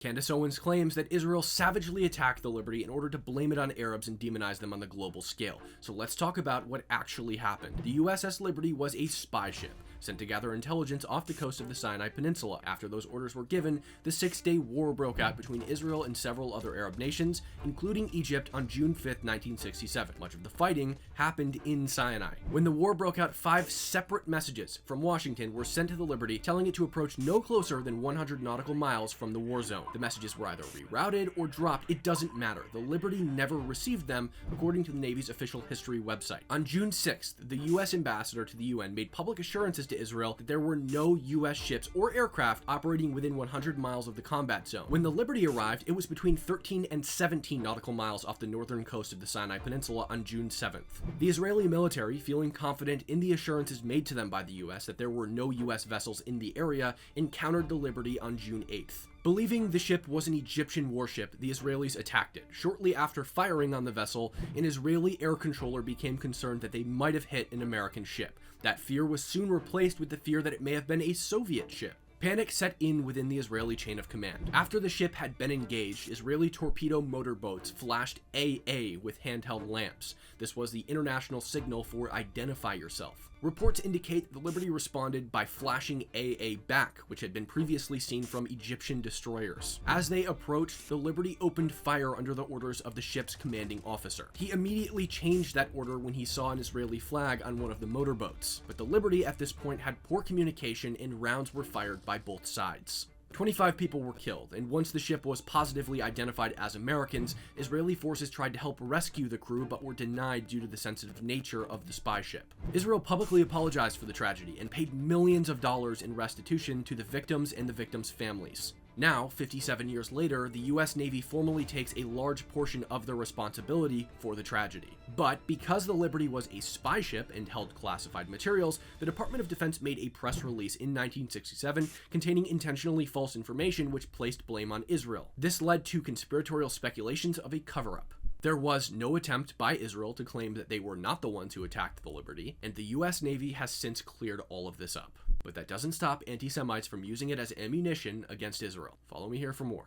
Candace Owens claims that Israel savagely attacked the Liberty in order to blame it on Arabs and demonize them on the global scale. So let's talk about what actually happened. The USS Liberty was a spy ship sent to gather intelligence off the coast of the Sinai Peninsula. After those orders were given, the Six-Day War broke out between Israel and several other Arab nations, including Egypt, on June 5, 1967. Much of the fighting happened in Sinai. When the war broke out, 5 separate messages from Washington were sent to the Liberty, telling it to approach no closer than 100 nautical miles from the war zone. The messages were either rerouted or dropped. It doesn't matter. The Liberty never received them, according to the Navy's official history website. On June 6th, the U.S. ambassador to the UN made public assurances to Israel that there were no U.S. ships or aircraft operating within 100 miles of the combat zone. When the Liberty arrived, it was between 13 and 17 nautical miles off the northern coast of the Sinai Peninsula on June 7th. The Israeli military, feeling confident in the assurances made to them by the U.S. that there were no U.S. vessels in the area, encountered the Liberty on June 8th. Believing the ship was an Egyptian warship, the Israelis attacked it. Shortly after firing on the vessel, an Israeli air controller became concerned that they might have hit an American ship. That fear was soon replaced with the fear that it may have been a Soviet ship. Panic set in within the Israeli chain of command. After the ship had been engaged, Israeli torpedo motorboats flashed AA with handheld lamps. This was the international signal for identify yourself. Reports indicate the Liberty responded by flashing AA back, which had been previously seen from Egyptian destroyers. As they approached, the Liberty opened fire under the orders of the ship's commanding officer. He immediately changed that order when he saw an Israeli flag on one of the motorboats. But the Liberty at this point had poor communication and rounds were fired by both sides. 25 people were killed, and once the ship was positively identified as Americans, Israeli forces tried to help rescue the crew but were denied due to the sensitive nature of the spy ship. Israel publicly apologized for the tragedy and paid millions of dollars in restitution to the victims and the victims' families. Now, 57 years later, the US Navy formally takes a large portion of the responsibility for the tragedy. But because the Liberty was a spy ship and held classified materials, the Department of Defense made a press release in 1967 containing intentionally false information which placed blame on Israel. This led to conspiratorial speculations of a cover-up. There was no attempt by Israel to claim that they were not the ones who attacked the Liberty, and the US Navy has since cleared all of this up. But that doesn't stop anti-Semites from using it as ammunition against Israel. Follow me here for more.